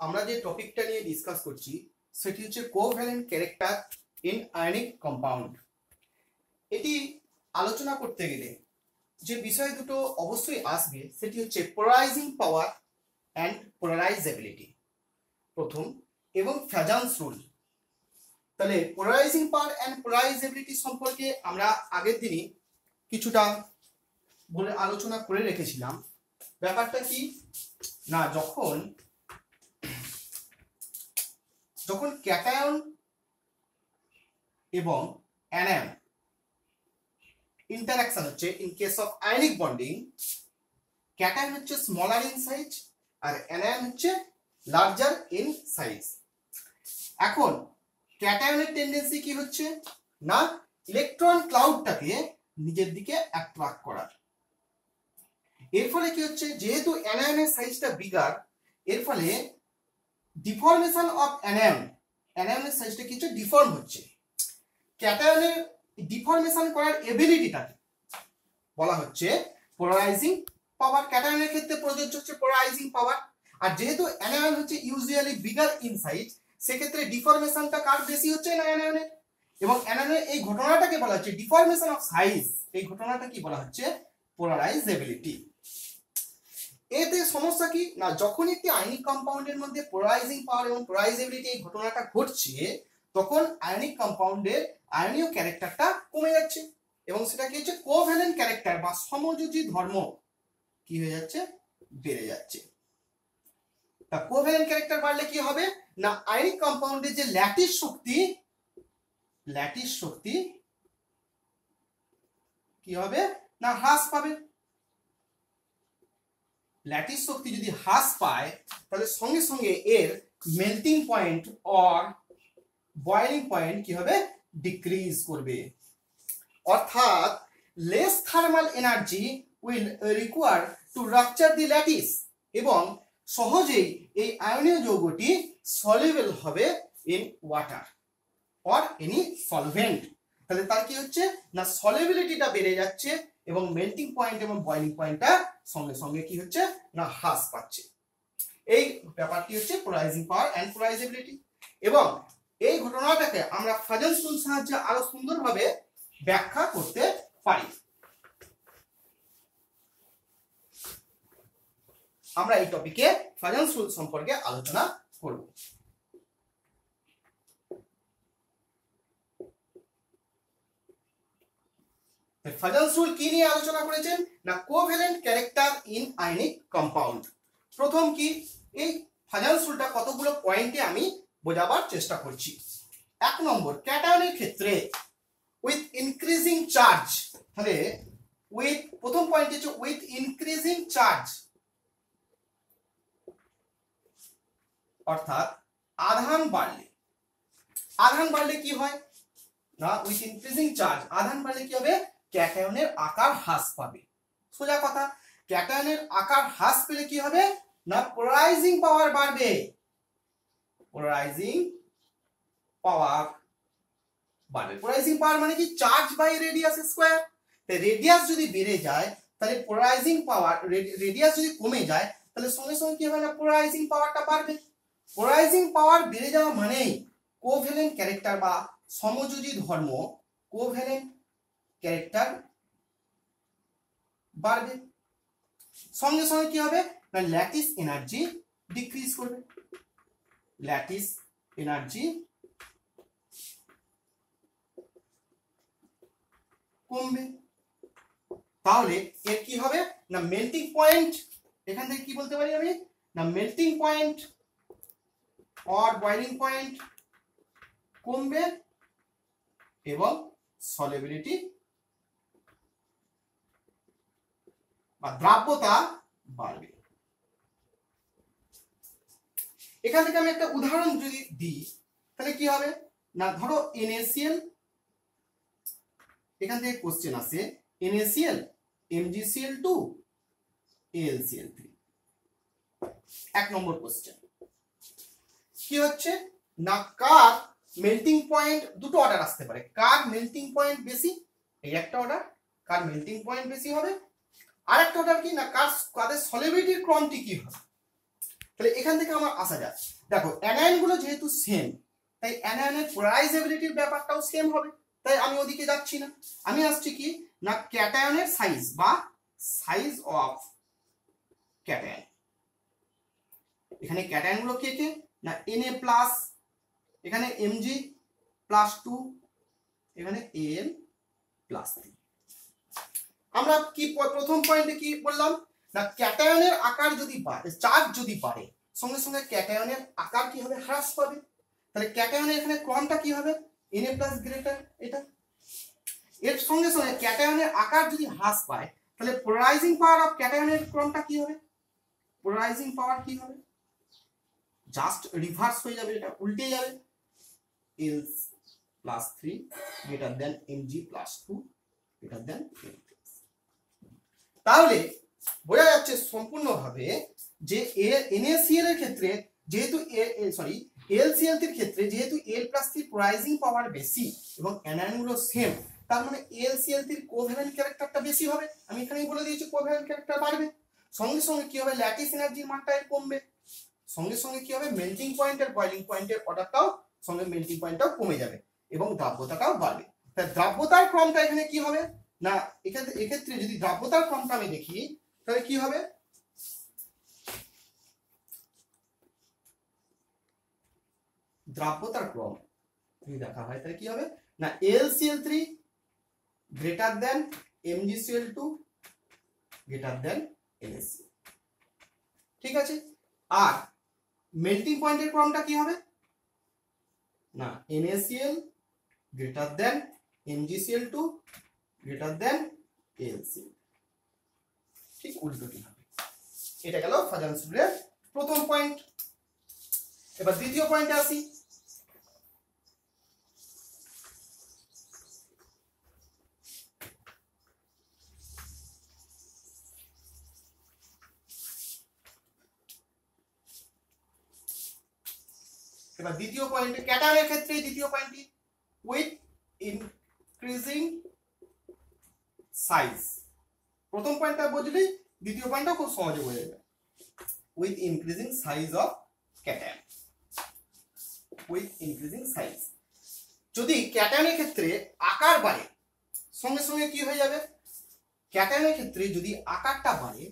আমরা যে টপিকটা নিয়ে ডিসকাস করছি সেটি হচ্ছে covalent character in ionic compound. এটি আলোচনা করতে গেলে যে বিষয় দুটো অবশ্যই আসবে সেটি হচ্ছে পোলারাইজিং পাওয়ার অ্যান্ড পোলারাইজেবিলিটি প্রথম, এবং ফ্যাজান্স রুল। তাহলে পোলারাইজিং পাওয়ার অ্যান্ড পোলারাইজেবিলিটি সম্পর্কে আমরা আগের দিনই কিছুটা বলে আলোচনা করে রেখেছিলাম। ব্যাপারটা কি না, যখন ক্যাটায়ন এবং অ্যানায়ন ইন্টারঅ্যাকশন হচ্ছে, in case of ionic bonding cation হচ্ছে স্মলার ইন সাইজ আর অ্যানায়ন হচ্ছে লার্জার ইন সাইজ। এখন ক্যাটায়নের টেন্ডেন্সি কি হচ্ছে না, ইলেকট্রন ক্লাউডটাকে নিজের দিকে অ্যাট্রাক্ট করার। এর ফলে কি হচ্ছে, যেহেতু অ্যানায়নের সাইজটা বিগার, এর ফলে ডিফর্মেশন অফ অ্যানায়নের সাইজটা কি হচ্ছে, ডিফর্ম হচ্ছে। ক্যাটায়নের ডিফর্মেশন করার এবিলিটিটাকে বলা হচ্ছে পোলারাইজিং পাওয়ার। ক্যাটায়নের ক্ষেত্রে প্রযোজ্য হচ্ছে পোলারাইজিং পাওয়ার। আর যেহেতু অ্যানায়ন হচ্ছে ইউজুয়ালি বিগার ইন সাইজ, সেক্ষেত্রে ডিফর্মেশনটা কার বেশি হচ্ছে না, অ্যানায়নের। এবং অ্যানায়নের এই ঘটনাটাকে বলা হচ্ছে ডিফর্মেশন অফ সাইজ। এই ঘটনাটা কি বলা হচ্ছে, পোলারাইজেবিলিটি। এতে সমস্যা কি না, যখন একটি আয়নিক কম্পাউন্ডের মধ্যে পোলারাইজিং পাওয়ার এবং পোলারাইজেবিলিটি এই ঘটনাটা ঘটছে, তখন আয়নিক কম্পাউন্ডের আয়নীয় ক্যারেক্টারটা কমে যাচ্ছে এবং সেটা কি হচ্ছে, কোভ্যালেন্ট ক্যারেক্টার বা সমযোজী ধর্ম কি হয়ে যাচ্ছে, বেড়ে যাচ্ছে। তা কোভ্যালেন্ট ক্যারেক্টার বাড়লে কি হবে না, আয়নিক কম্পাউন্ডের যে ল্যাটিস শক্তি কি হবে না, হ্রাস পাবে। ল্যাটিস শক্তি যদি হ্রাস পায়, তাহলে সঙ্গে সঙ্গে এর melting point or boiling point কি হবে, ডিক্রিজ করবে। অর্থাৎ less thermal energy will require to rupture the lattice, এবং সহজেই এই আয়নীয় যৌগটি সলিউবল হবে in water or any solvent. তাহলে তার কি হচ্ছে না, সলিউবিলিটিটা বেড়ে যাচ্ছে এবং মেল্টিং পয়েন্ট এবং বয়েলিং পয়েন্টটা সঙ্গে সঙ্গে কি হচ্ছে না, হ্রাস পাচ্ছে। এই ব্যাপারটি হচ্ছে পোলারাইজিং পাওয়ার অ্যান্ড পোলারাইজেবিলিটি। এবং এই ঘটনাটাকে আমরা ফাজেন্স রুল সাহায্যে আরো সুন্দরভাবে ব্যাখ্যা করতে পারি। আমরা এই টপিকে ফাজেন্স রুল সম্পর্কে আলোচনা করব। ফাজেন্স রুল কি নিয়ে আলোচনা করেছেন না, covalent character in ionic compound. প্রথম কি, এই ফাজেন্স রুলটা কতগুলো পয়েন্টে আমি বোঝাবার চেষ্টা করছি। এক নম্বর, ক্যাটায়নের ক্ষেত্রে উইথ ইনক্রিজিং চার্জ। তাহলে উইথ, প্রথম পয়েন্ট হচ্ছে উইথ ইনক্রিজিং চার্জ, অর্থাৎ আধান বাড়লে কি হয় না, উইথ ইনক্রিজিং চার্জ আধান বাড়লে কি হবে, ক্যাটায়নের আকার হ্রাস পাবে। সোজা কথা, ক্যাটায়নের আকার হ্রাস পেলে কি হবে না, পোলারাইজিং পাওয়ার বাড়বে। পোলারাইজিং পাওয়ার মানে কি, charge by radius square. Radius যদি বেড়ে যায়, তাহলে পোলারাইজিং পাওয়ার, রেডিয়াস যদি কমে যায়, তাহলে সঙ্গে সঙ্গে কি হবে না, পোলারাইজিং পাওয়ারটা বাড়বে। পোলারাইজিং পাওয়ার বেড়ে যাওয়া মানেই কোভ্যালেন্ট ক্যারেক্টার বা সমযোজী ধর্ম, কোভ্যালেন্ট ক্যারেক্টার বাড়বে। সঙ্গে সঙ্গে কি হবে না, ল্যাটিস এনার্জি ডিক্রিজ করবে। ল্যাটিস এনার্জি কমবে। তাহলে এর কি হবে না, মেল্টিং পয়েন্ট, এখান থেকে কি বলতে পারি আমি না, melting point or boiling point কমবে এবং সলিউবিলিটি বা দ্রাব্যতা বাড়বে। এখান থেকে আমি একটা উদাহরণ যদি দিই, তাহলে কি হবে না, ধরো NaCl, এখান থেকে কোশ্চেন আসে NaCl, MgCl2, AlCl3। এক নম্বর কোশ্চেন কি হচ্ছে না, কার মেল্টিং পয়েন্ট, দুটো অর্ডার আসতে পারে, কার মেল্টিং পয়েন্ট বেশি, এই একটা অর্ডার, কার মেল্টিং পয়েন্ট বেশি হবে। আরেকটা অর্ডার কি না, কাদের সলিউবিলিটির ক্রমটি কি হবে। তাহলে এখান থেকে আমার আসা যায়, দেখো অ্যানায়ন গুলো যেহেতু সেম, তাই অ্যানায়নের পোলারাইজেবিলিটির ব্যাপারটাও সেম হবে, তাই আমি ওদিকে যাচ্ছি না। আমি আসছি কি না ক্যাটায়নের সাইজ বা সাইজ অফ ক্যাটায়ন। এখানে ক্যাটায়ন গুলো কে কে না Na প্লাস, এখানে Mg+2, এখানে Al+3। আমরা কি প্রথম পয়েন্টে কি বললাম না ক্যাটায়নের আকার যদি বাড়ে, চার্জ যদি বাড়ে, সঙ্গে সঙ্গে ক্যাটায়নের আকার কি হবে হ্রাস পাবে। তাহলে ক্যাটায়নের এখানে ক্রমটা কি হবে Na+ গ্রেটার, এটা এর সঙ্গে সঙ্গে ক্যাটায়নের আকার যদি হ্রাস পায় তাহলে পোলারাইজিং পাওয়ার অফ ক্যাটায়নের ক্রমটা কি হবে, পোলারাইজিং পাওয়ার কি হবে জাস্ট রিভার্স হয়ে যাবে, এটা উল্টে যাবে। Al+3 greater than Mg+2 greater than Al+। তাহলে বোঝা যাচ্ছে সম্পূর্ণভাবে যে NaCl এর ক্ষেত্রে যেহেতু LCl এর ক্ষেত্রে যেহেতু Al+3 পোলারাইজিং পাওয়ার বেশি এবং অ্যানায়ন গুলো সেম, তার মানে LCl এর কোভ্যালেন্ট ক্যারেক্টারটা বেশি হবে। আমি এখানেই বলে দিয়েছি কোভ্যালেন্ট ক্যারেক্টার বাড়বে, সঙ্গে সঙ্গে কি হবে ল্যাটিস এনার্জির মানটা এর কমবে, সঙ্গে সঙ্গে কি হবে মেল্টিং পয়েন্টের বয়লিং পয়েন্টের অর্ডারটাও সঙ্গে মেল্টিং পয়েন্টটাও কমে যাবে এবং দ্রাব্যতাটাও বাড়বে। তাই দ্রাব্যতার ক্রমটা এখানে কি হবে না এক্ষেত্রে যদি দ্রাব্যতার ক্রমটা আমি দেখি তাহলে কি হবে দ্রাব্যতার ক্রম যদি দেখা হয় তাহলে কি হবে না LCl3 greater than MgCl2 greater than NaCl। ঠিক আছে, আর মেল্টিং পয়েন্টের ক্রমটা কি হবে না NaCl greater than MgCl2 greater than Al+3। ঠিক উল্টোটি হবে। এটা গেল ফাজানস-রুলের প্রথম পয়েন্ট। এবার দ্বিতীয় পয়েন্টে আসি। এবার দ্বিতীয় পয়েন্টে ক্যাটায়নের ক্ষেত্রে দ্বিতীয় পয়েন্টটি উইথ ইনক্রিজিং সাইজ। প্রথম পয়েন্টটা বুঝলেই দ্বিতীয় পয়েন্টটা খুব সহজে বোঝা যাবে। With increasing size of cation, with increasing size. যদি ক্যাটায়নের ক্ষেত্রে আকার বাড়ে সঙ্গে সঙ্গে কি হয়ে যাবে ক্যাটায়নের ক্ষেত্রে যদি আকারটা বাড়ে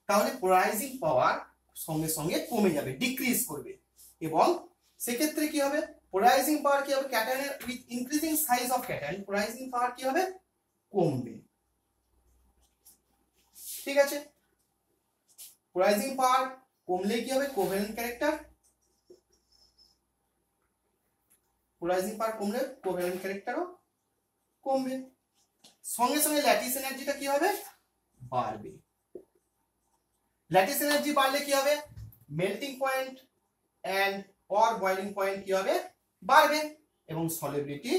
তাহলে পোলারাইজিং পাওয়ার সঙ্গে সঙ্গে কমে যাবে, ডিক্রিজ করবে, এবং সেক্ষেত্রে কি হবে পোলারাইজিং পাওয়ার কি হবে ক্যাটায়নের with increasing size of cation polarising power কি হবে কমবে। ঠিক আছে, পোলারাইজিং পাওয়ার কমলে কি হবে কোভ্যালেন্ট ক্যারেক্টার, পোলারাইজিং পাওয়ার কমলে কোভ্যালেন্ট ক্যারেক্টারও কমবে, সঙ্গে সঙ্গে ল্যাটিস এনার্জিটা কি হবে বাড়বে। ল্যাটিস এনার্জি বাড়লে কি হবে melting point and or boiling point কি হবে বাড়বে এবং সলিবিলিটি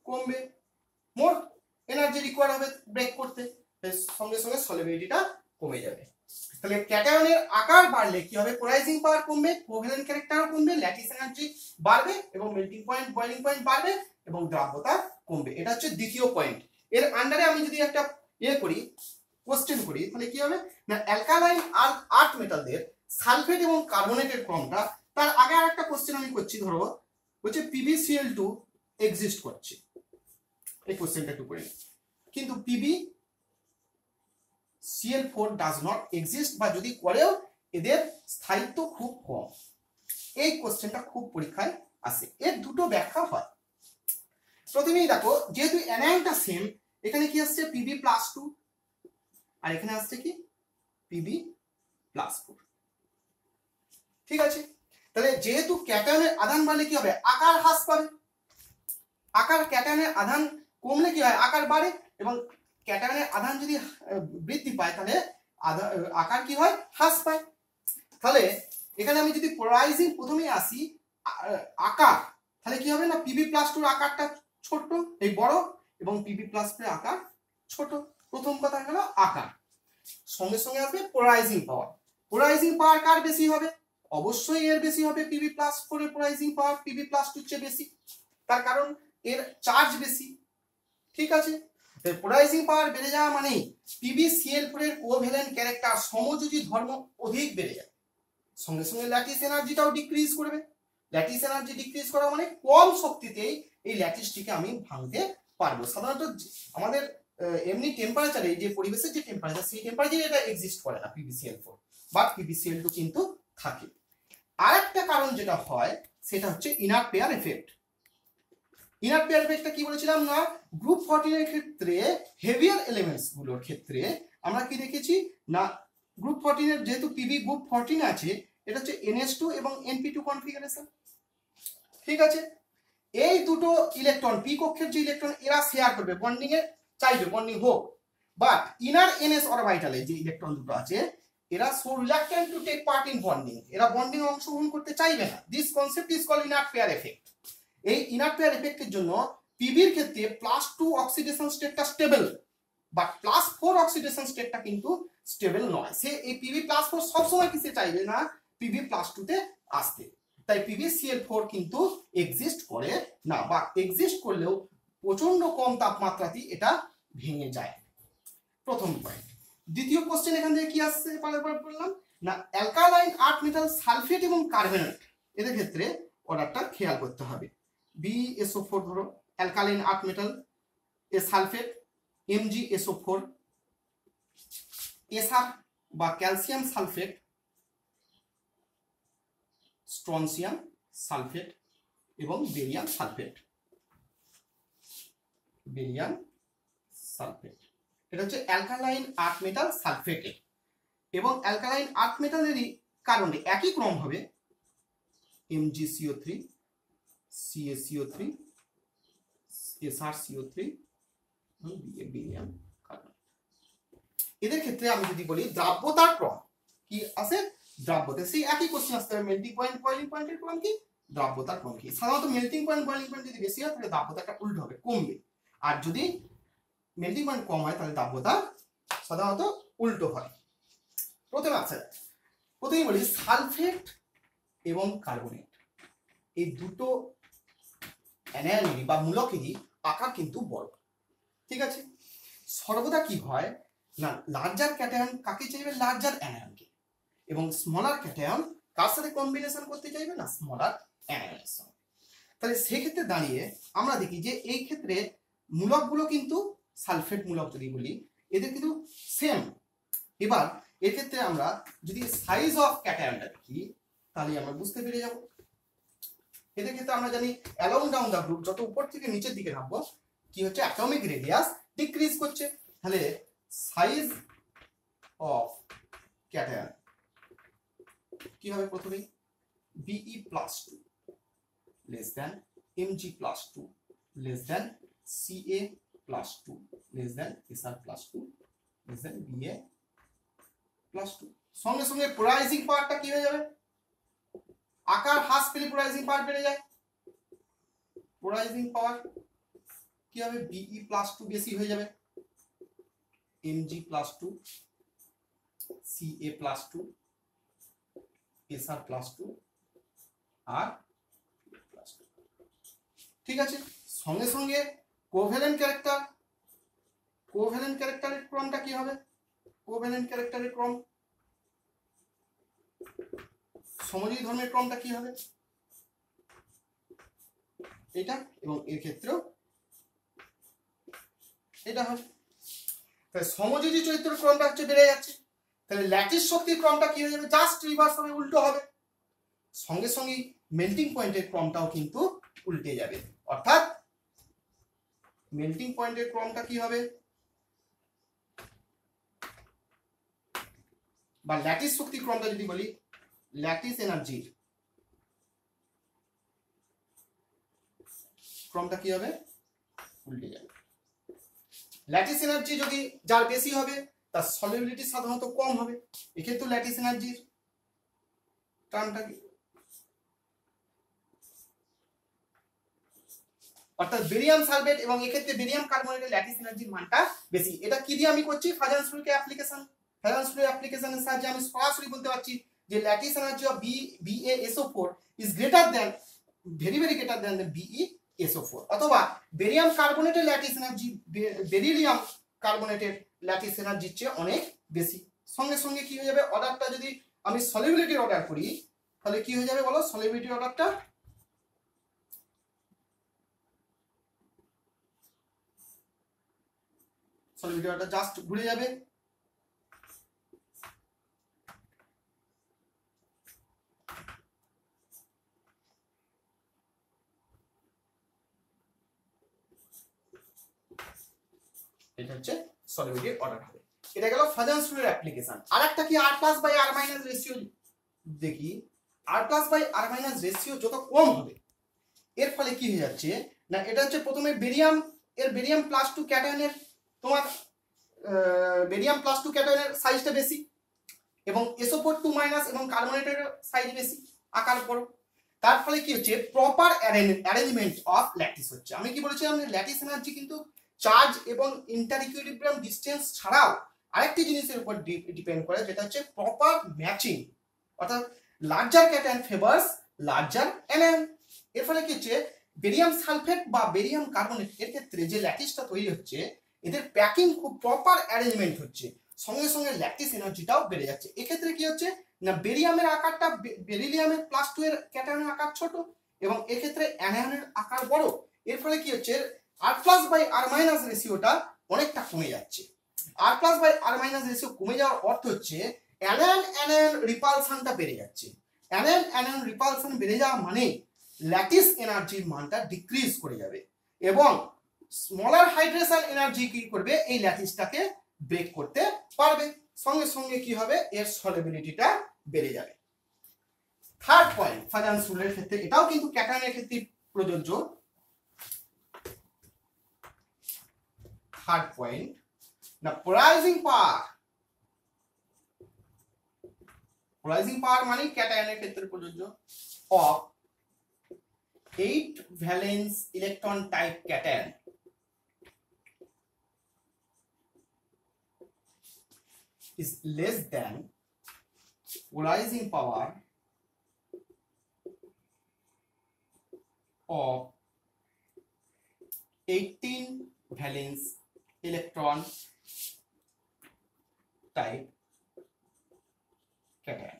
কমবে, মোর এনার্জি রিকোয়ার হবে ব্রেক করতে, সঙ্গে সঙ্গে সলিবিলিটিটা কমে যাবে। তাহলে ক্যাটায়নের আকার বাড়লে কি হবে পোলারাইজিং পাওয়ার কমবে, কোভ্যালেন্ট ক্যারেক্টারও কমবে, ল্যাটিস এনার্জি বাড়বে এবং মেল্টিং পয়েন্ট বয়লিং পয়েন্ট বাড়বে এবং দ্রাব্যতা কমবে। এটা হচ্ছে দ্বিতীয় পয়েন্ট। এর আন্ডারে আমি যদি একটা করি কোশ্চেন করি তাহলে কি হবে না অ্যালকালাইন আর্থ মেটালদের সালফেট এবং কার্বনেটের ক্রমটা, তার আগে আরেকটা কোশ্চেন আমি করছি, ধরো হচ্ছে PbCl2 এক্সিস্ট করছে, এই কোশ্চেনটা একটু করে কিন্তু PbCl4 ডাজ নট এক্সিস্ট, বা যদি করেও এদের স্থায়িত্ব খুব কম। এই কোশ্চেনটা খুব পরীক্ষায় আসে, এর দুটো ব্যাখ্যা হয়। প্রথমেই দেখো যেহেতু অ্যানায়নটা সেম, এখানে কি আসছে Pb+2 আর এখানে আসছে কি Pb+4। ঠিক আছে, তাহলে যেহেতু ক্যাটায়নের আধান বাড়লে কি হবে আকার হ্রাস পাবে, আকার ক্যাটায়নের আধান কমলে কি হয় আকার বাড়ে, এবং ক্যাটায়নের আধান যদি বৃদ্ধি পায় তাহলে আকার কি হয় হ্রাস পায়। তাহলে এখানে আমি যদি পোলারাইজিং প্রথমেই আসি আকার, তাহলে কি হবে না Pb+2 আকারটা ছোট এই বড় এবং Pb+4 আকার ছোট। প্রথম কথা হলো আকার, সঙ্গে সঙ্গে আসবে পোলারাইজিং পাওয়ার। পোলারাইজিং পাওয়ার কার বেশি হবে অবশ্যই এর বেশি হবে, Pb+4 এর পোলারাইজিং পাওয়ার Pb+2 চেয়ে বেশি, তার কারণ এর চার্জ বেশি। ঠিক আছে, পোলারাইজিং পাওয়ার বেড়ে যাওয়া মানে PbCl4 এর কোভ্যালেন্ট ক্যারেক্টার সমযোজী ধর্ম অধিক বেড়ে যায়। সঙ্গে সঙ্গে ল্যাটিস এনার্জিটাও ডিক্রিজ করবে। ল্যাটিস এনার্জি ডিক্রিজ করা মানে কম শক্তিতেই এই ল্যাটিসটিকে আমি ভাঙতে পারবো। সাধারণত আমাদের এমনি টেম্পারেচারে, যে পরিবেশের যে টেম্পারেচার, সেই টেম্পারেচারে এটা এক্সিস্ট করে না PbCl4, বাট PbCl2 কিন্তু থাকে। আরেকটা কারণ যেটা হয় সেটা হচ্ছে inner pair effect. Inner pair এফেক্টটা কি বলেছিলাম না, গ্রুপ 14 এর ক্ষেত্রে হেভিয়ার এলিমেন্টস গুলোর ক্ষেত্রে আমরা কি দেখেছি না, গ্রুপ 14 এর যেহেতু Pb গ্রুপ 14 আছে, এটা হচ্ছে NH2 এবং Np2 কনফিগারেশন। ঠিক আছে, এই দুটো ইলেকট্রন পি কক্ষের যে ইলেকট্রন এরা শেয়ার করবে, বন্ডিং এ চাইবে, বন্ডিং হোক, বাট ইনার NS অরবিটালে যে ইলেকট্রন দুটো আছে এরা so reluctant to take part in bonding, এরা বন্ডিং এ অংশগ্রহণ করতে চাইবে না। This concept is called inner pair effect. এই ইনার পেয়ার এফেক্টের জন্য পিবির ক্ষেত্রে +2 অক্সিডেশন স্টেটটা স্টেবল, বাট +4 অক্সিডেশন স্টেটটা কিন্তু স্টেবল নয়। সে এই Pb+4 সবসময় কিসে চাইবে না, Pb+2 তে আসতে। তাই PbCl4 কিন্তু এক্সিস্ট করে না, বা এক্সিস্ট করলেও প্রচন্ড কম তাপমাত্রাতেই এটা ভেঙে যায়। প্রথম পয়েন্ট। দ্বিতীয় কোশ্চেন এখান থেকে কি আসছে বললাম না, অ্যালকালাইন আর্থ মেটাল সালফেট এবং কার্বনেট এদের ক্ষেত্রে অর্ডারটা খেয়াল করতে হবে। BeSO4 ধরো, অ্যালকালাইন আর্থ মেটাল, এ সালফেট MgSO4, SR বা ক্যালসিয়াম সালফেট, স্ট্রনসিয়াম সালফেট এবং বেরিয়াম সালফেট। বেরিয়াম সালফেট এটা হচ্ছে অ্যালকালাইন আর্থ মেটাল সালফেটে, এবং অ্যালকালাইন আর্থ মেটালেরই কারণে একই ক্রম হবে MgCO3, CaCO3, SrCO3 এবং বেরিয়াম কার্বন। এদের ক্ষেত্রে আমি যদি বলি দ্রাব্যতার ক্রম কি আছে, দ্রাব্যতা সেই একই কোশ্চেন আসতে হবে, মেল্টিং পয়েন্ট বয়লিং পয়েন্টের ক্রম কি, দ্রাব্যতার ক্রম কি। সাধারণত মেল্টিং পয়েন্ট বয়লিং পয়েন্ট যদি বেশি হয় তাহলে দ্রাব্যতাটা উল্টো হবে, কমবে, আর যদি মেল্টিং পয়েন্ট কম হয় তাহলে দ্রাব্যতা সাধারণত উল্টো হয়। প্রথমে বলি সালফেট এবং কার্বনেট, এই দুটো অ্যানায়নেরই বা মূলকেরই আকার কিন্তু বড়। ঠিক আছে, সর্বদা কি হয় না, লার্জার ক্যাটায়ন কাকে চাইবে, লার্জার অ্যানায়নকে, এবং স্মলার ক্যাটায়ন কার সাথে কম্বিনেশন করতে চাইবে না, স্মলার অ্যানায়নের সঙ্গে। তাহলে সেক্ষেত্রে দাঁড়িয়ে আমরা দেখি যে এই ক্ষেত্রে মূলকগুলো কিন্তু সালফেট মূলক যদি বলি এদের কিন্তু সেম। এবার এর ক্ষেত্রে আমরা যদি সাইজ অফ ক্যাটায়নটা দেখি তাহলে আমরা বুঝতে পেরে যাব। এদের ক্ষেত্রে আমরা জানি অ্যালং ডাউন দা গ্রুপ, যত উপর থেকে নিচের দিকে নামবো কি হচ্ছে, অ্যাটমিক রেডিয়াস ডিক্রিজ করছে। তাহলে সাইজ অফ ক্যাটায়ন কি হবে, প্রথমেই Be+2 less than Mg+2 less than Ca+2 less than Sr+2 less than Ba+2। সঙ্গে সঙ্গে পোলারাইজিং পাওয়ারটা কি হয়ে যাবে, আকার হ্রাস পেলে পোলারাইজিং পাওয়ার বেড়ে যায়। পোলারাইজিং পাওয়ার কি হবে, Be+2 বেশি হয়ে যাবে, Mg+2 Ca+2 Sr+2 আর Ba+2। ঠিক আছে, সঙ্গে সঙ্গে কোভ্যালেন্ট ক্যারেক্টারের ক্রমটা কি হবে, কোভ্যালেন্ট ক্যারেক্টারের ক্রম, সমযোজী ধর্মের ক্রমটা কি হবে, এটা, এবং এর ক্ষেত্রেও এটা হবে। তাহলে সমযোজী চরিত্রের ক্রমটা হচ্ছে বেড়ে যাচ্ছে, তাহলে ল্যাটিস শক্তির ক্রমটা কি হয়ে যাবে, জাস্ট রিভার্স হবে, উল্টো হবে। সঙ্গে সঙ্গে মেল্টিং পয়েন্টের ক্রমটাও কিন্তু উল্টে যাবে, অর্থাৎ মেল্টিং পয়েন্টের ক্রমটা কি হবে, বা ল্যাটিস শক্তির ক্রমটা যদি বলি, ল্যাটিস এনার্জির ক্রমটা কি হবে, উল্টে যাবে। ল্যাটিস এনার্জি যদি যার বেশি হবে তার সলিবিলিটি সাধারণত কম হবে, এক্ষেত্রে ল্যাটিস এনার্জির টার্মটা কি, অর্থাৎ বেরিয়াম সালফেট এবং এক্ষেত্রে বেরিয়াম কার্বনেটের ল্যাটিস এনার্জির মানটা বেশি। এটা কি দিয়ে আমি করছি, ফাজান্স রুলকে অ্যাপ্লিকেশন, ফাজান্স রুলের অ্যাপ্লিকেশনের সাহায্যে আমি সরাসরি বলতে পারছি যে lattice energy of BaSO4 is greater than, very very greater than BeSO4, অথবা বেরিয়াম কার্বনেটের ল্যাটিস এনার্জি বেরিলিয়াম কার্বনেটের ল্যাটিস এনার্জির চেয়ে অনেক বেশি। সঙ্গে সঙ্গে কি হয়ে যাবে, অর্ডারটা যদি আমি সলিবিলিটির অর্ডার করি তাহলে কি হয়ে যাবে বলো? সলিবিলিটির অর্ডারটা জাস্ট ঘুরে যাবে। এটা হচ্ছে সলিবিলিটির অর্ডার হবে। এটা গেল ফাজান্স রুলের অ্যাপ্লিকেশন। আরেকটা কি r plus by r minus ratio দেখি। r plus by r minus ratio যত কম হবে এর ফলে কি হয়ে যাচ্ছে না, এটা হচ্ছে প্রথমে বেরিয়াম এর বেরিয়াম প্লাস 2 ক্যাটায়নের তোমার বেরিয়াম প্লাস 2 ক্যাটায়নের সাইজটা বেশি এবং SO4 2 মাইনাস এবং কার্বনেটের সাইজ বেশি, আকার বড়। তার ফলে কি হচ্ছে প্রপার অ্যারেঞ্জমেন্ট অফ ল্যাটিস হচ্ছে। আমি কি বলেছিলাম ল্যাটিস এনার্জি কিন্তু চার্জ এবং ইন্টার ইকুইলিব্রিয়াম ডিসটেন্স ছাড়াও আরেকটি জিনিসের উপর ডিপেন্ড করে, যেটা হচ্ছে প্রপার ম্যাচিং, অর্থাৎ larger cation favours larger anion. এর ফলে কি হচ্ছে বেরিয়াম সালফেট বা বেরিয়াম কার্বনেট এর ক্ষেত্রে যে ল্যাটিসটা তৈরি হচ্ছে এদের প্যাকিং খুব প্রপার অ্যারেঞ্জমেন্ট হচ্ছে, সঙ্গে সঙ্গে ল্যাটিস এনার্জিটাও বেড়ে যাচ্ছে। এক্ষেত্রে কি হচ্ছে না বেরিয়ামের আকারটা বেরিলিয়ামের প্লাস 2 এর ক্যাটায়নের আকার ছোট এবং এক্ষেত্রে অ্যানায়নের আকার বড়। এর ফলে কি হচ্ছে r plus by r minus রেশিওটা অনেকটা কমে যাচ্ছে। r plus by r minus ratio কমে যাওয়ার অর্থ হচ্ছে অ্যানায়ন অ্যানায়ন রিপালশনটা বেড়ে যাচ্ছে। অ্যানায়ন অ্যানায়ন রিপালশন বেড়ে যাওয়া মানে ল্যাটিস এনার্জির মানটা ডিক্রিজ করে যাবে এবং স্মলার হাইড্রেশন এনার্জি কি করবে এই ল্যাটিসটাকে ব্রেক করতে পারবে, সঙ্গে সঙ্গে কি হবে এর সলিবিলিটিটা বেড়ে যাবে। থার্ড পয়েন্ট ফাজান্স রুলের ক্ষেত্রে, এটাও কিন্তু ক্যাটায়নের ক্ষেত্রে প্রযোজ্য। থার্ড পয়েন্ট না পোলারাইজিং পাওয়ার। পোলারাইজিং পাওয়ার মানে ক্যাটায়নের ক্ষেত্রে প্রযোজ্য of 8 valence electron type cation is less than polarizing power of 18 valence electron type cation।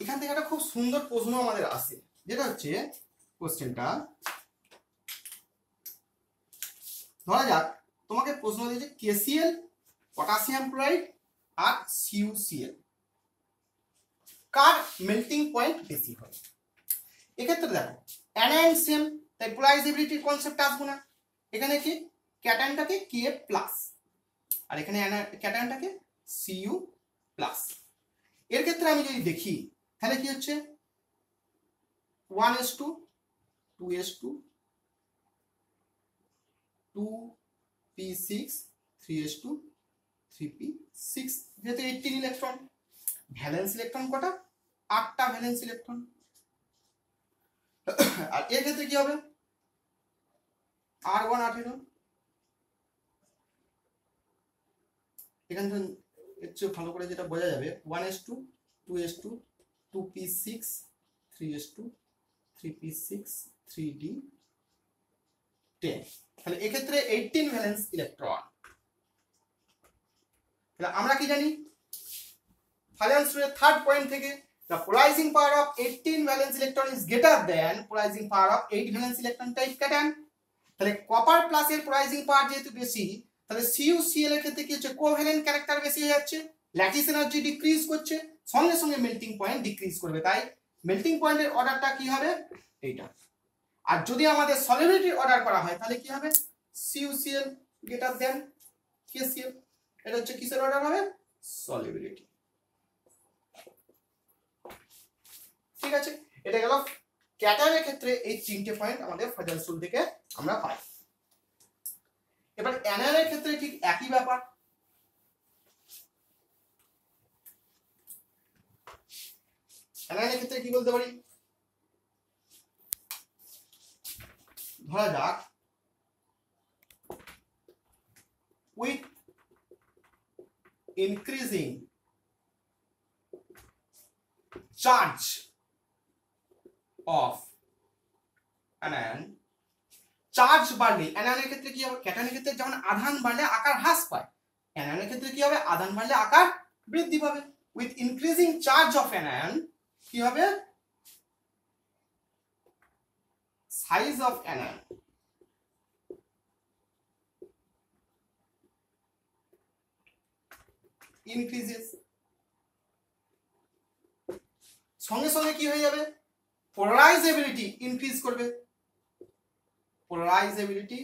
এখান থেকে একটা খুব সুন্দর প্রশ্ন আমাদের আসে, যেটা হচ্ছে কোশ্চেনটা ধরা যাক তোমাকে প্রশ্ন দিয়েছে KCl পটাশিয়াম ক্লোরাইড আর CuCl কার মেল্টিং পয়েন্ট বেশি হয়। এক্ষেত্রে দেখো অ্যানায়ন সেম, তাই পোলারাইজেবিলিটির কনসেপ্ট আসবো না। এখানে কি ক্যাটায়নটাকে Ka প্লাস আর এখানে ক্যাটায়নটাকে Cu প্লাস। এর ক্ষেত্রে আমি যদি দেখি তাহলে কি হচ্ছে 1s2 2s2 2p6 3s2 3p6, যেহেতু 18 ইলেকট্রন, ভ্যালেন্স ইলেকট্রন কটা 8টা ভ্যালেন্স ইলেকট্রন। আর এর ক্ষেত্রে কি হবে r1 18, এখান থেকে এর চেয়ে ভালো করে যেটা বোঝা যাবে 1s2 2s2 2p6 3s2 3p6 3d10, তাহলে এক্ষেত্রে 18 ভ্যালেন্স ইলেকট্রন। তাহলে আমরা কি জানি ফাজান্স রুলের থার্ড পয়েন্ট থেকে the polarizing power of 18 valence electron is greater than polarizing power of 8 valence electron type cation। তাহলে কপার প্লাস এর পোলারাইজিং পাওয়ার যেহেতু বেশি, তাহলে CuCl এর ক্ষেত্রে কি হচ্ছে কোভ্যালেন্ট ক্যারেক্টার বেশি হয়ে যাচ্ছে, ল্যাটিস এনার্জি ডিক্রিজ করছে, সঙ্গে সঙ্গে মেল্টিং পয়েন্ট ডিক্রিজ করবে। তাই মেল্টিং পয়েন্টের অর্ডারটা কি হবে এইটা। আর যদি আমাদের সলিবিলিটি অর্ডার করা হয় তাহলে কি হবে CuCl গ্রেটার দেন KCl। এটা হচ্ছে কিসের অর্ডার হবে সলিবিলিটি। ঠিক আছে, এটা গেল ক্যাটায়নের ক্ষেত্রে এই তিনটে পয়েন্ট আমাদের ফাজান্স রুল থেকে আমরা পাই। এবার অ্যানায়নের ক্ষেত্রে ঠিক একই ব্যাপার। অ্যানায়নের ক্ষেত্রে কি বলতে পারি, ধরা যাক with increasing charge of anion, charge বাড়লে অ্যানায়নের ক্ষেত্রে কি হবে, ক্যাটায়নের ক্ষেত্রে যেমন আধান বাড়লে আকার হ্রাস পায়, অ্যানায়নের ক্ষেত্রে কি হবে আধান বাড়লে আকার বৃদ্ধি পাবে। With increasing charge of anion কি হবে, সাইজ অফ অ্যানায়ন ইনক্রিজেস। সঙ্গে সঙ্গে কি হয়ে যাবে, পোলারাইজেবিলিটি ইনক্রিজ করবে, পোলারাইজেবিলিটি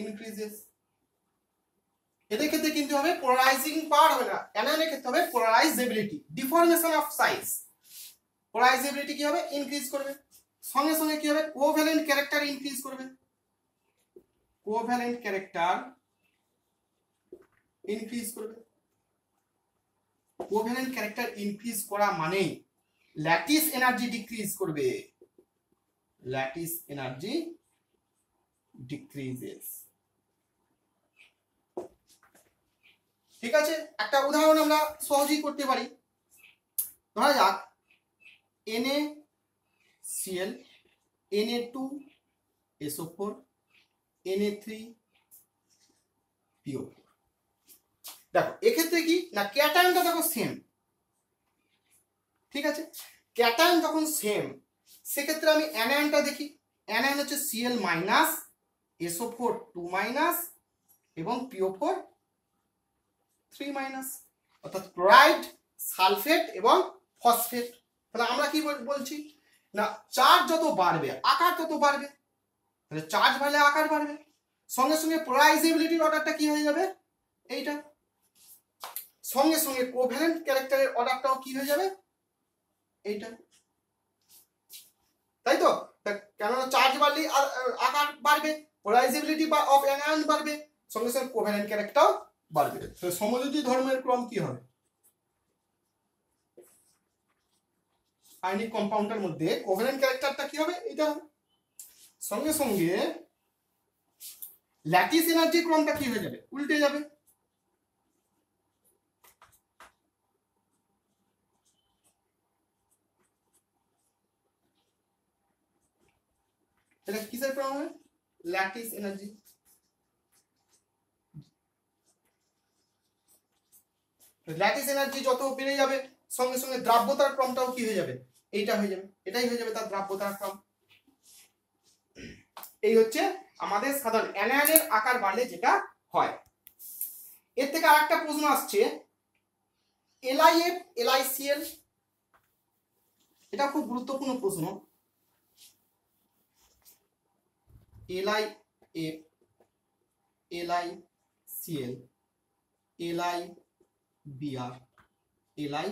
ইনক্রিজেস। এদের ক্ষেত্রে কিন্তু হবে পোলারাইজিং পাওয়ার হবে না, অ্যানায়নের ক্ষেত্রে হবে পোলারাইজেবিলিটি, ডিফরমেশন অফ সাইজ। পোলারাইজেবিলিটি কি হবে, ইনক্রিজ করবে। সঙ্গে সঙ্গে কি হবে, কোভ্যালেন্ট ক্যারেক্টার ইনক্রিজ করবে, কোভ্যালেন্ট ক্যারেক্টার ইনক্রিজ করবে। কোভ্যালেন্ট ক্যারেক্টার ইনক্রিজ করা মানেই ল্যাটিস এনার্জি ডিক্রিজ করবে, ল্যাটিস এনার্জি ডিক্রিজেস। ঠিক আছে, একটা উদাহরণ আমরা সহজেই করতে পারি। ধরা যাক NaCl, Na2SO4, Na3PO4। দেখো এক্ষেত্রে কি না, ক্যাটায়নটা দেখো সেম, ঠিক আছে। ক্যাটায়ন যখন সেম, সেক্ষেত্রে আমি অ্যানায়নটা দেখি। অ্যানায়ন হচ্ছে Cl মাইনাস, SO4 2 মাইনাস এবং PO4 3 মাইনাস, অর্থাৎ ক্লোরাইড, সালফেট এবং ফসফেট। তাহলে আমরা কি বলছি না, চার্জ যত বাড়বে আকার তত বাড়বে, তাহলে চার্জ বাড়লে আকার বাড়বে। সঙ্গে সঙ্গে পোলারাইজেবিলিটির অর্ডারটা কি হয়ে যাবে, এইটা। সঙ্গে সঙ্গে কোভ্যালেন্ট ক্যারেক্টারের অর্ডারটাও কি হয়ে যাবে, এইটা, তাই তো। কেননা চার্জ বাড়লে আকার বাড়বে, পোলারাইজেবিলিটি অফ অ্যানায়ন বাড়বে, সঙ্গে সঙ্গে কোভ্যালেন্ট ক্যারেক্টারও বাড়বে। তাহলে সমযোজী ধর্মের ক্রম কি হবে, আয়নিক কম্পাউন্ডের মধ্যে কোভ্যালেন্ট ক্যারেক্টারটা কি হবে, এটা হবে। সঙ্গে সঙ্গে ল্যাটিস এনার্জি ক্রমটা কি হয়ে যাবে, উল্টে যাবে। এটা কিসের ক্রম হবে, ল্যাটিস এনার্জি। ল্যাটিস এনার্জি যত বেড়ে যাবে, সঙ্গে সঙ্গে দ্রাব্যতার ক্রমটাও কি হয়ে যাবে, এইটা হয়ে যাবে, এটাই হয়ে যাবে তার দ্রাব্যতার ক্রম। এই হচ্ছে আমাদের সাধারণ অ্যানায়নের আকার বাড়লে যেটা হয়। এর থেকে আরেকটা প্রশ্ন আসছে, LiF LiCl, এটা খুব গুরুত্বপূর্ণ প্রশ্ন। LiF LiCl LiBr LiI।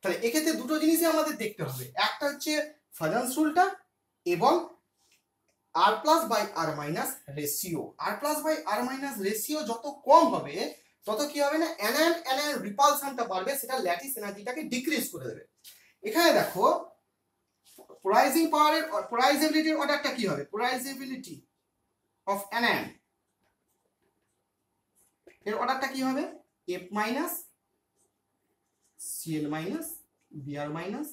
তাহলে এক্ষেত্রে দুটো জিনিসই আমাদের দেখতে হবে, একটা হচ্ছে ফাজান্স রুলটা এবং R plus by R minus ratio. R plus by R minus ratio যত কম হবে তত কি হবে না, অ্যানায়ন রিপালশনটা বাড়বে, সেটা ল্যাটিস এনার্জিটাকে ডিক্রিজ করে দেবে। এখানে দেখো পোলারাইজিং পাওয়ারের পোলারাইজেবিলিটির অর্ডারটা কি হবে, পোলারাইজেবিলিটি অফ অ্যানায়ন এর অর্ডারটা কি হবে, F minus Cl minus Br minus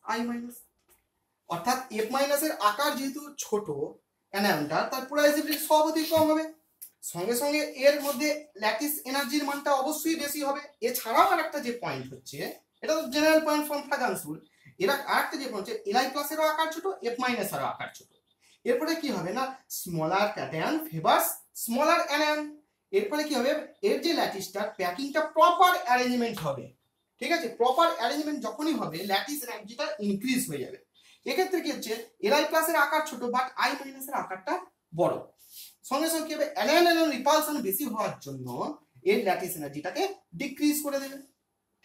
I minus. অর্থাৎ F মাইনাসের আকার যেহেতু ছোট অ্যানায়নটা, তার পোলারাইজেবিলিটি স্বভাবতই কম হবে। সঙ্গে সঙ্গে এর মধ্যে ল্যাটিস এনার্জির মানটা অবশ্যই বেশি হবে। এছাড়াও আরেকটা যে পয়েন্ট হচ্ছে, এটা তো general point from Fajans rule, এর আরেকটা যে পয়েন্ট হচ্ছে Li প্লাসেরও আকার ছোট, F মাইনাসেরও আকার ছোট। এরপরে কি হবে না, smaller cation favours smaller anion. এরপরে কি হবে, এর যে ল্যাটিসটার প্যাকিংটা প্রপার অ্যারেঞ্জমেন্ট হবে, ঠিক আছে। প্রপার অ্যারেঞ্জমেন্ট যখনই হবে, ল্যাটিস এনার্জিটা ইনক্রিজ হয়ে যাবে। এক্ষেত্রে কি হচ্ছে, Li প্লাসের আকার ছোট বাট I মাইনাসের আকারটা বড়। সঙ্গে সঙ্গে কি হবে, অ্যানায়ন রিপালশন বেশি হওয়ার জন্য এর ল্যাটিস এনার্জিটাকে ডিক্রিজ করে দেবে,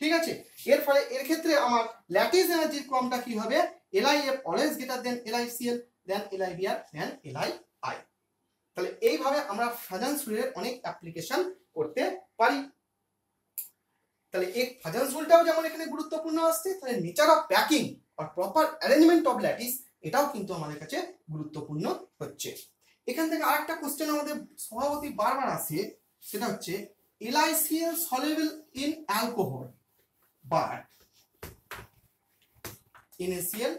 ঠিক আছে। এর ফলে এর ক্ষেত্রে আমার ল্যাটিস এনার্জির ক্রমটা কি হবে, LiF always greater than LiCl দেন LiBr দেন LiI। তাহলে এইভাবে আমরা ফাজান্স রুলের অনেক অ্যাপ্লিকেশন করতে পারি। তাহলে এই ফাজান্স রুলটাও যেমন এখানে গুরুত্বপূর্ণ আসছে, তাহলে নেচার অফ প্যাকিং আর প্রপার অ্যারেঞ্জমেন্ট অফ ল্যাটিস এটাও কিন্তু আমাদের কাছে গুরুত্বপূর্ণ হচ্ছে। এখান থেকে আরেকটা কোশ্চেন আমাদের স্বভাবতই বারবার আসে, সেটা হচ্ছে LiCl soluble in alcohol but NaCl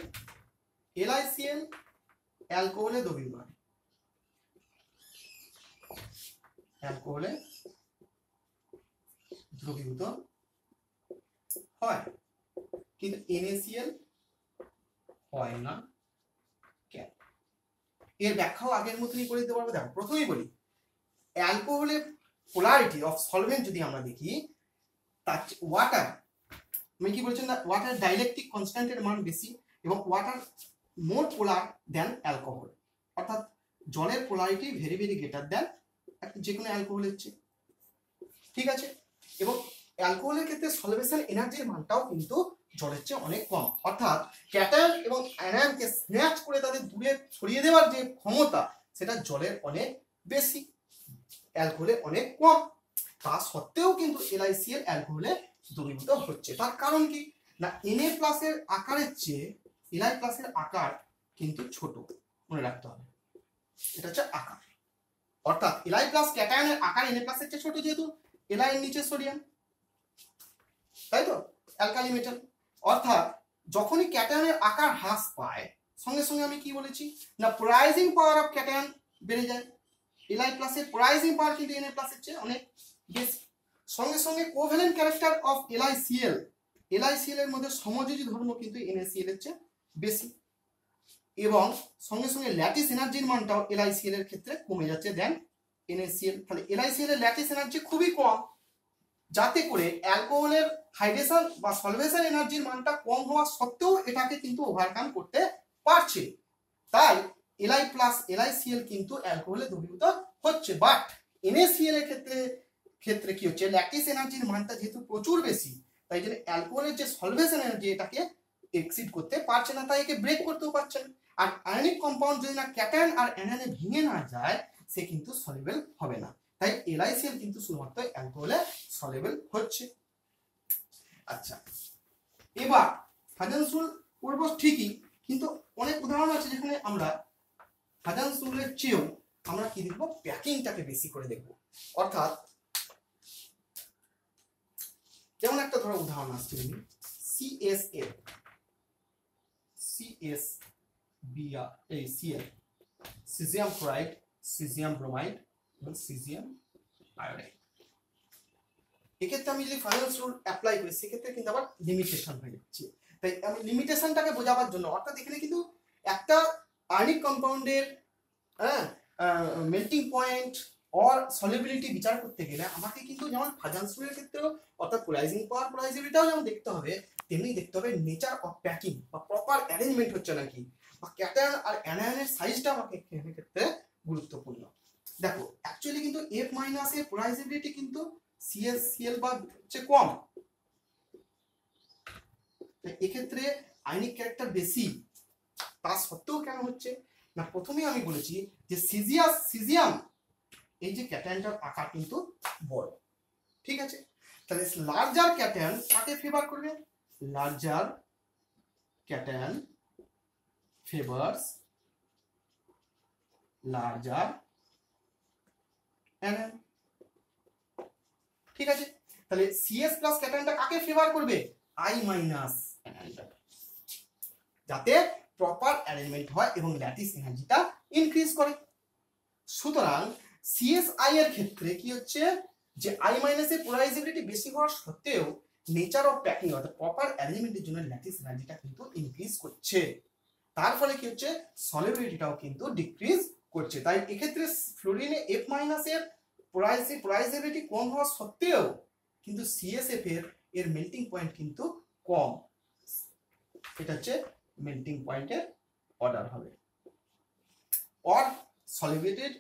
LiCl অ্যালকোহলে দ্রবীভূত। অ্যালকোহলে দ্রবীভূত হয়, কিন্তু NaCl হয় না কেন? এর ব্যাখ্যাও আগের মতনই করে দিতে পারবো। দেখো প্রথমেই বলি, অ্যালকোহলের পোলারিটি অফ সলভেন্ট যদি আমরা দেখি, তার ওয়াটার, আমি কি বলছেন না, ওয়াটার ডাইলেকট্রিক কনস্ট্যান্টের মান বেশি এবং ওয়াটার মোর পোলার দেন অ্যালকোহল, অর্থাৎ জলের polarity very very greater than যে কোনো অ্যালকোহলের চেয়ে। ঠিক আছে, এবং অ্যালকোহলের ক্ষেত্রে সলভেশন এনার্জির মানটাও কিন্তু জলের চেয়ে অনেক কম, অর্থাৎ ক্যাটায়ন এবং অ্যানায়নকে স্ন্যাচ করে তাদের দূরে ছড়িয়ে দেওয়ার যে ক্ষমতা সেটা জলের অনেক বেশি, অ্যালকোহলে অনেক কম। তা সত্ত্বেও কিন্তু LiCl অ্যালকোহলে দ্রবীভূত হচ্ছে। তার কারণ কি না, Na+ এর আকারের চেয়ে Li+ এর আকার কিন্তু ছোট, মনে রাখতে হবে। এটা হচ্ছে আকার, অর্থাৎ Li+ ক্যাটায়নের আকার Na+ এর চেয়ে ছোট, যেহেতু Li এর নিচে সোডিয়াম, তাই তো, অ্যালকালি মেটাল। অর্থাৎ যখনই ক্যাটায়নের আকার হ্রাস পায়, সঙ্গে সঙ্গে আমি কি বলেছি না, পোলারাইজিং পাওয়ার অফ ক্যাটায়ন বেড়ে যায়। Li+ এর পোলারাইজিং পাওয়ার কিন্তু Na+ এর চেয়ে অনেক বেশি। সঙ্গে সঙ্গে কোভ্যালেন্ট ক্যারেক্টার অফ LiCl এর মধ্যে সমযোজী ধর্ম কিন্তু NaCl এর চেয়ে বেশি, এবং সঙ্গে সঙ্গে ল্যাটিস এনার্জির মানটাও LiCl এর ক্ষেত্রে কমে যাচ্ছে দেন NaCl। তাহলে LiCl এর ল্যাটিস এনার্জি খুবই কম, যাতে করে অ্যালকোহলের হাইড্রেশন বা সলভেশন এনার্জির মানটা কম হওয়া সত্ত্বেও এটাকে কিন্তু ওভারকাম করতে পারছে। তাই LiCl কিন্তু অ্যালকোহলে দ্রবীভূত হচ্ছে। বাট NaCl এর ক্ষেত্রে কি হচ্ছে, ল্যাটিস এনার্জির মানটা যেহেতু প্রচুর বেশি, তাই জন্য অ্যালকোহলের যে সলভেশন এনার্জি এটাকে এক্সিড করতে পারছে না, তাই একে ব্রেক করতেও পারছে না। আর আয়নিক কম্পাউন্ড যদি না ক্যাটায়ন আর অ্যানায়নে ভেঙে না যায়, সে কিন্তু সলিউবল হবে না। তাই LiCl কিন্তু শুধুমাত্র অ্যালকোহলে সলিউবল হচ্ছে। আচ্ছা, এবার হাজান্স রুল পড়ব ঠিকই, কিন্তু অনেক উদাহরণ আছে যেখানে আমরা হাজান্স রুলের চেয়েও আমরা কি দেখবো, প্যাকিংটাকে বেশি করে দেখবো। অর্থাৎ যেমন একটা ধরো উদাহরণ আসছে, CSF, CSBr, caesium chloride, caesium bromide এবং সিজিয়াম আয়োডাইড। এক্ষেত্রে আমি যদি ফাইনান্স রুল অ্যাপ্লাই করি, সেক্ষেত্রে কিন্তু আবার লিমিটেশন হয়ে যাচ্ছে। তাই আমি লিমিটেশনটাকে বোঝাবার জন্য, অর্থাৎ এখানে কিন্তু একটা আয়নিক কম্পাউন্ডের মেল্টিং পয়েন্ট অর সলিবিলিটি বিচার করতে গেলে আমাকে কিন্তু যেমন হাজান্স রুলের ক্ষেত্রেও, অর্থাৎ পোলারাইজিং পাওয়ার, পোলারাইজিবিলিটিটাও যেমন দেখতে হবে, তেমনি দেখতে হবে নেচার অফ প্যাকিং বা প্রপার অ্যারেঞ্জমেন্ট হচ্ছে নাকি, বা ক্যাটায়ন আর অ্যানায়নের সাইজটা আমাকে ক্ষেত্রে গুরুত্বপূর্ণ। দেখো অ্যাকচুয়ালি কিন্তু F- এর পোলারাইজিবিলিটি কিন্তু CL বা চেয়ে কম, এক্ষেত্রে আয়নিক ক্যারেক্টার বেশি। তা সত্ত্বেও কেন হচ্ছে না, প্রথমেই আমি বলেছি যে সিজিয়াম এই যে ক্যাটায়নটার আকার কিন্তু বড়। ঠিক আছে, তাহলে লার্জার ক্যাটায়ন কাকে ফেভার করবে, লার্জার ক্যাটায়ন ফেভারস লার্জার অ্যানায়ন। ঠিক আছে, তাহলে CS+ ক্যাটায়নটা কাকে ফেভার করবে, I- অ্যানায়নটা, যাতে প্রপার অ্যারেঞ্জমেন্ট হয় এবং ল্যাটিস এনার্জিটা ইনক্রিজ করে। সুতরাং CSI এর ক্ষেত্রে কি হচ্ছে, যে I- এর পোলারাইজিবিলিটি বেশি হওয়ার সত্ত্বেও নেচার অফ প্যাকিং অর্থাৎ প্রপার অ্যারেঞ্জমেন্টের জন্য ল্যাটিস এনার্জিটা কিন্তু ইনক্রিজ করছে। তার ফলে কি হচ্ছে, সলিবিলিটিটাও কিন্তু ডিক্রিজ করছে। তাই এক্ষেত্রে ফ্লোরিনে F- এর পোলারাইজিবিলিটি কম হওয়া সত্ত্বেও কিন্তু CSF এর মেল্টিং পয়েন্ট কিন্তু কম। এটা হচ্ছে মেল্টিং পয়েন্টের অর্ডার হবে, অর সলিবিলিটির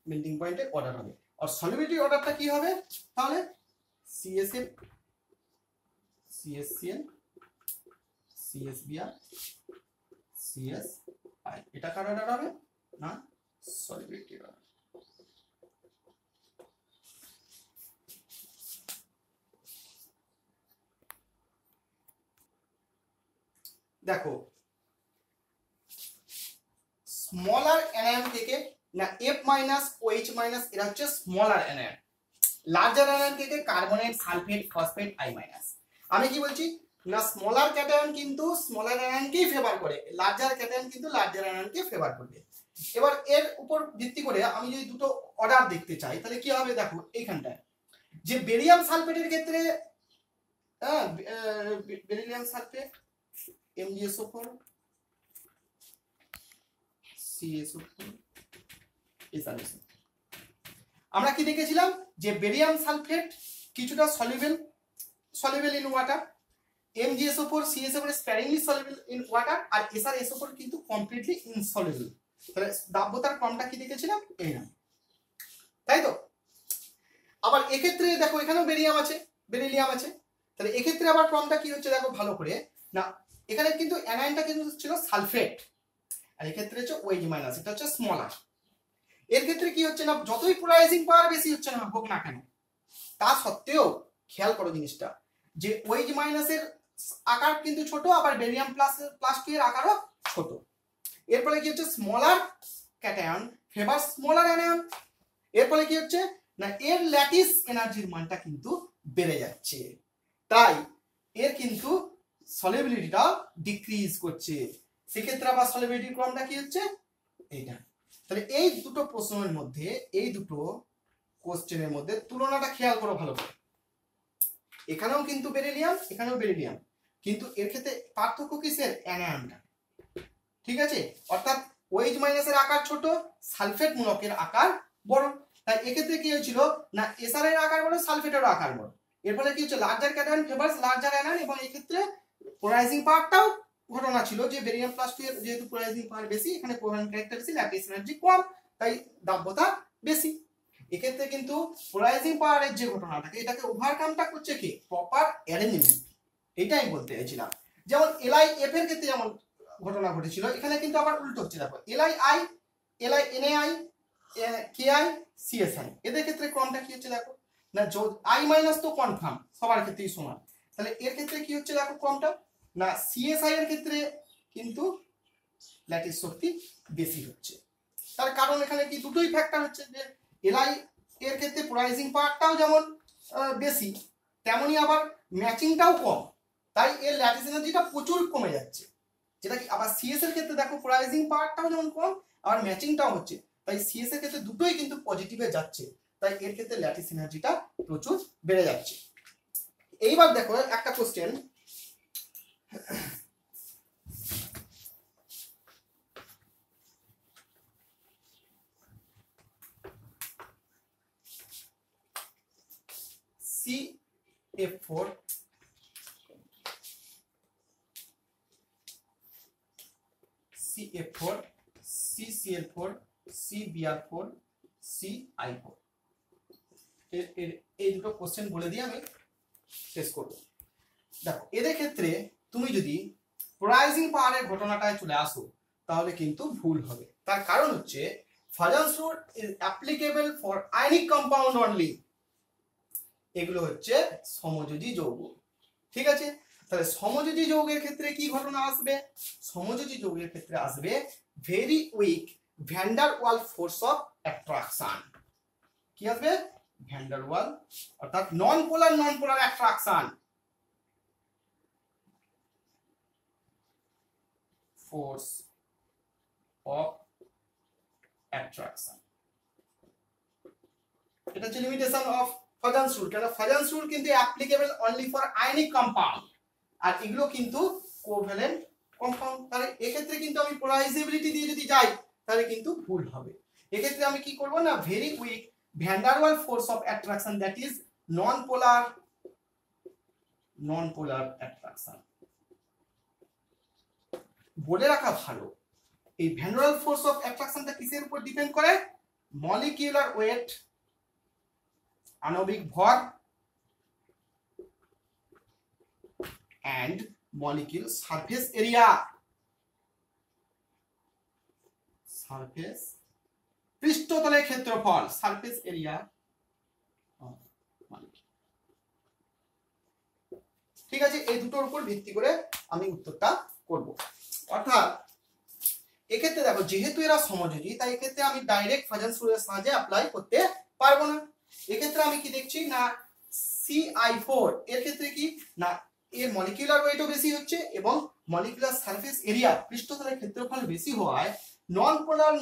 মেল্টিং পয়েন্টের অর্ডার হবে। আর সলিবিলিটি অর্ডারটা কি হবে, তাহলে CSF, CSCl, CSBr, CSI, এটা কার অর্ডার হবে না, সলিবিলিটি অর্ডার। দেখো স্মলার অ্যানায়ন থেকে না F- OH- এরা হচ্ছে স্মলার অ্যানায়ন, লার্জার অ্যানায়ন থেকে কার্বনেট, সালফেট, ফসফেট, I-। আমি কি বলছি না, স্মলার ক্যাটায়ন কিন্তু স্মলার অ্যানায়নকেই ফেভার করে, লার্জার ক্যাটায়ন কিন্তু লার্জার অ্যানায়নকে ফেভার করবে। এবার এর উপর ভিত্তি করে আমি যদি দুটো অর্ডার দেখতে চাই তাহলে কি হবে দেখো এইখানটায় যে বেরিয়াম সালফেটের ক্ষেত্রে beryllium sulphate MgSO4 CSO4 SrSO4 আমরা কি দেখেছিলাম যে বেরিয়াম সালফেট কিছুটা soluble in water, MgSO4 CSO4 sparingly soluble in water, আর SrSO4 কিন্তু কমপ্লিটলি ইনসলিউবল। তাহলে দাব্যতার ক্রমটা কি দেখেছিলাম এই না, তাই তো। আবার এক্ষেত্রে দেখো এখানেও বেরিলিয়াম আছে, তাহলে এক্ষেত্রে আবার ক্রমটা কি হচ্ছে দেখো ভালো করে না, এখানে কিন্তু অ্যানায়নটা কিন্তু ছিল সালফেট আর এক্ষেত্রে হচ্ছে OH মাইনাস, এটা হচ্ছে স্মলার। এর ক্ষেত্রে কি হচ্ছে না, যতই পোলারাইজিং পাওয়ার বেশি হচ্ছে না হোক না কেন, তা সত্ত্বেও খেয়াল করো জিনিসটা যে OH মাইনাসের আকার কিন্তু ছোট, আবার বেরিয়াম প্লাস 2 এর আকারও ছোট। এরপরে কি হচ্ছে smaller cation favour smaller anion, এরপরে কি হচ্ছে না এর ল্যাটিস এনার্জির মানটা কিন্তু বেড়ে যাচ্ছে, তাই এর কিন্তু সলিবিলিটিটা ডিক্রিজ করছে। সেক্ষেত্রে আবার সলিবিলিটির ক্রমটা কি হচ্ছে এইটা। তাহলে এই দুটো প্রশ্নের মধ্যে, এই দুটো কোশ্চেনের মধ্যে তুলনাটা খেয়াল করো ভালো করে। এখানেও কিন্তু বেরিলিয়াম, এখানেও বেরিলিয়াম, কিন্তু এর ক্ষেত্রে পার্থক্য কিসের, অ্যানায়নটা, ঠিক আছে। অর্থাৎ OH মাইনাসের আকার ছোট, সালফেট মূলকের আকার বড়। তাই এক্ষেত্রে কি হয়েছিল না SR এর আকার বড়, সালফেটের আকার বড়। এর ফলে কি হচ্ছে লার্জার ক্যাটায়ন ফেভারস লার্জার অ্যানায়ন, এবং এই ক্ষেত্রে পোলারাইজিং পাওয়ারটাও ঘটনা ছিল যে বেরিয়াম প্লাস 2 এর যেহেতু পোলারাইজিং পাওয়ার বেশি, এখানে কোভালেন্ট ক্যারেক্টার বেশি, ল্যাটিস এনার্জি কম, তাই দাব্যতা বেশি। এক্ষেত্রে কিন্তু পোলারাইজিং পাওয়ারের যে ঘটনাটাকে এটাকে ওভারকামটা করছে কি প্রপার অ্যারেঞ্জমেন্ট, এটাই আমি বলতে চাইছিলাম। যেমন LiF এর ক্ষেত্রে যেমন ঘটনা ঘটেছিল, এখানে কিন্তু আবার উল্টো হচ্ছে দেখো, LiI LiNaI KI CSI, এদের ক্ষেত্রে ক্রমটা কি হচ্ছে দেখো না, I মাইনাস তো কনফার্ম সবার ক্ষেত্রেই সমান, তাহলে এর ক্ষেত্রে কি হচ্ছে দেখো ক্রমটা না CSI এর ক্ষেত্রে কিন্তু ল্যাটিস শক্তি বেশি হচ্ছে। তার কারণ এখানে কি দুটোই ফ্যাক্টর হচ্ছে, যে Li এর ক্ষেত্রে পোলারাইজিং পাওয়ারটাও যেমন বেশি, তেমনি আবার ম্যাচিংটাও কম, তাই এর ল্যাটিস এনার্জিটা প্রচুর কমে যাচ্ছে। যেটা কি আবার CS এর ক্ষেত্রে দেখো পোলারাইজিং পাওয়ারটাও যেমন কম, আবার ম্যাচিংটাও হচ্ছে, তাই CS এর ক্ষেত্রে দুটোই কিন্তু পজিটিভে যাচ্ছে, তাই এর ক্ষেত্রে ল্যাটিস এনার্জিটা প্রচুর বেড়ে যাচ্ছে। এইবার দেখো একটা question, CF4 CF4 CCl4 CBr4 CI4, এই দুটো কোশ্চেন বলে দিয়ে আমি শেষ করব। দেখো এদের ক্ষেত্রে তুমি যদি পোলারাইজিং পাওয়ারের ঘটনাটায় চলে আসো তাহলে কিন্তু ভুল হবে। তার কারণ হচ্ছে Fajans rule is applicable for ionic compound only, এগুলো হচ্ছে সমযোজী যৌগ, ঠিক আছে। তাহলে সমযোজী যৌগের ক্ষেত্রে কি ঘটনা আসবে, সমযোজী যৌগের ক্ষেত্রে আসবে very weak van der Waal force of attraction. কি আসবে, ভ্যান ডার ওয়াল, অর্থাৎ non polar attraction, force of attraction, এটা হচ্ছে লিমিটেশন অফ ফাজান্স রুল। কেন ফাজান্স রুল কিন্তু applicable only for ionic compound, আর এগুলো কিন্তু কোভ্যালেন্ট কম্পাউন্ড। তাহলে এক্ষেত্রে কিন্তু আমি পোলারাইজেবিলিটি দিয়ে যদি যাই তাহলে কিন্তু ভুল হবে। এক্ষেত্রে আমি কি করব না very weak van der Waal force of attraction, that is non polar attraction. বলে রাখা ভালো এই van der Waal force of অ্যাট্রাকশনটা কিসের উপর ডিপেন্ড করে, মলিকিউলার ওয়েট, আণবিক ভর and molecule surface area, surface পৃষ্ঠতলের ক্ষেত্রফল, সারফেস এরিয়া, ঠিক আছে। এই দুটোর উপর ভিত্তি করে আমি উত্তরটা করব। অর্থাৎ এক্ষেত্রে দেখো যেহেতু এরা সমযোজী, তাই এক্ষেত্রে আমি ডাইরেক্ট ফাজান্স রুলের সাহায্যে অ্যাপ্লাই করতে পারবো না। এক্ষেত্রে আমি কি দেখছি না CI4 এর ক্ষেত্রে কি না এর মলিকিউলার ওয়েটও বেশি হচ্ছে এবং মলিকিউলার সারফেস এরিয়া পৃষ্ঠতলের ক্ষেত্রফল বেশি হওয়ায় non polar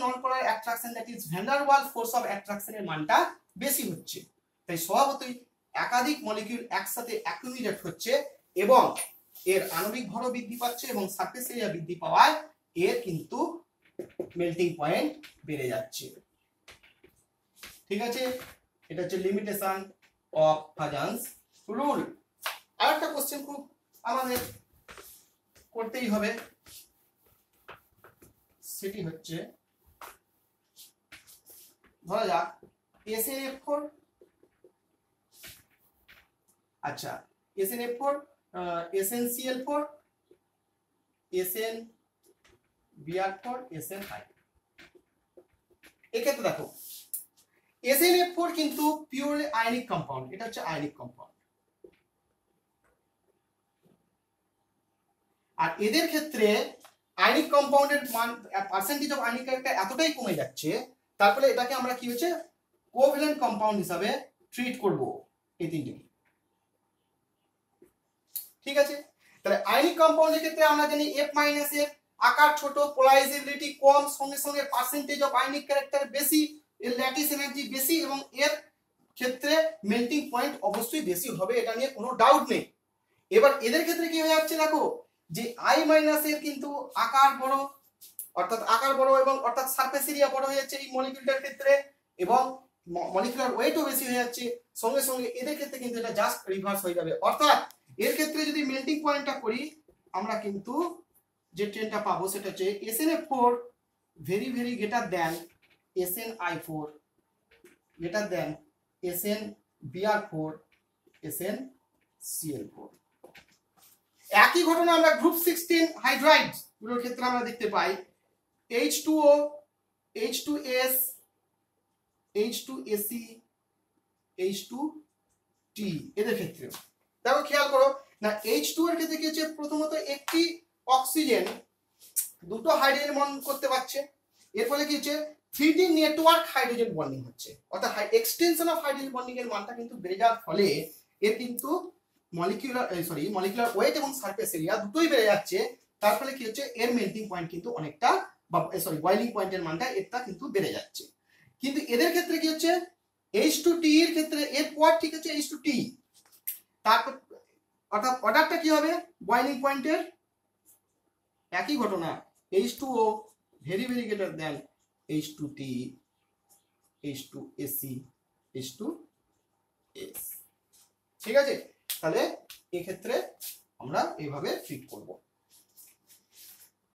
attraction that is van der Waals force of অ্যাট্রাকশনের মানটা বেশি হচ্ছে। তাই স্বভাবতই একাধিক মলিকিউল একসাথে অ্যাকুমুলেট হচ্ছে এবং এর আণবিক ভরও বৃদ্ধি পাচ্ছে এবং সারফেস এরিয়া বৃদ্ধি পাওয়ায় এর কিন্তু মেল্টিং পয়েন্ট বেড়ে যাচ্ছে। ঠিক আছে, এটা হচ্ছে লিমিটেশন অফ হাজান্স রুল। আরেকটা কোশ্চেন খুব আমাদের করতেই হবে, সেটি হচ্ছে ধরা যাক SnF4, আচ্ছা SnF4, SnCl4, SnBr4, SnI। এক্ষেত্রে দেখো SnF4 কিন্তু পিওরলি আয়নিক কম্পাউন্ড, এটা হচ্ছে আয়নিক কম্পাউন্ড। আর এদের ক্ষেত্রে আয়নিক কম্পাউন্ডের মান পার্সেন্টেজ অফ আয়নিক ক্যারেক্টার এতটাই কমে যাচ্ছে, তারপরে এটাকে আমরা কি হচ্ছে কোভ্যালেন্ট কম্পাউন্ড হিসাবে ট্রিট করব এই তিনটি। ঠিক আছে, তাহলে আয়নিক কম্পাউন্ডের ক্ষেত্রে আমরা জানি F- এর আকার ছোট, পোলারাইজেবিলিটি কম, সঙ্গে সঙ্গে পার্সেন্টেজ অফ আয়নিক ক্যারেক্টার বেশি, এর ল্যাটিস এনার্জি বেশি এবং এর ক্ষেত্রে মেল্টিং পয়েন্ট অবশ্যই বেশি হবে, এটা নিয়ে কোনো ডাউট নেই। এবার এদের ক্ষেত্রে কি হয়ে যাচ্ছে দেখো যে I- এর কিন্তু আকার বড়, এবং অর্থাৎ সারফেস এরিয়া বড় হয়ে যাচ্ছে এই মলিকিউলটার ক্ষেত্রে এবং মলিকুলার ওয়েটও বেশি হয়ে যাচ্ছে, সঙ্গে সঙ্গে এদের ক্ষেত্রে কিন্তু এটা জাস্ট রিভার্স হয়ে যাবে। অর্থাৎ এর ক্ষেত্রে যদি মেল্টিং পয়েন্টটা করি আমরা কিন্তু যে ট্রেনটা পাবো সেটা হচ্ছে SnF4 very very greater than SnI4 greater than SnBr4 SnCl4। একই ঘটনা আমরা গ্রুপ 16 হাইড্রাইড গুলোর ক্ষেত্রে আমরা দেখতে পাই H2O, H2S, H2Ac, H2T এদের ক্ষেত্রে দেখো খেয়াল করো না H2 এর ক্ষেত্রে কি হচ্ছে প্রথমত একটি অক্সিজেন দুটো হাইড্রোজেন বন্ড করতে পারছে, এর ফলে কি হচ্ছে 3D নেটওয়ার্ক হাইড্রোজেন বন্ডিং হচ্ছে, অর্থাৎ এক্সটেনশন অফ হাইড্রোজেন বন্ডিং এর মানটা কিন্তু বেড়ে যাওয়ার ফলে এর কিন্তু মলিকুলার ওয়েট এবং সারফেস এরিয়া দুটোই বেড়ে যাচ্ছে, তার ফলে কি হচ্ছে এর মেল্টিং পয়েন্ট কিন্তু অনেকটা বয়লিং পয়েন্টের মানটা এটা কিন্তু বেড়ে যাচ্ছে। কিন্তু এদের ক্ষেত্রে কি হচ্ছে H2T এর ক্ষেত্রে এর পর ঠিক আছে H2T, তারপর অর্থাৎ অর্ডারটা কি হবে বয়লিং পয়েন্টের একই ঘটনা H2O very very greater than H2T, H2Ac, H2S। ঠিক আছে, তাহলে এক্ষেত্রে আমরা এইভাবে ট্রিট করব।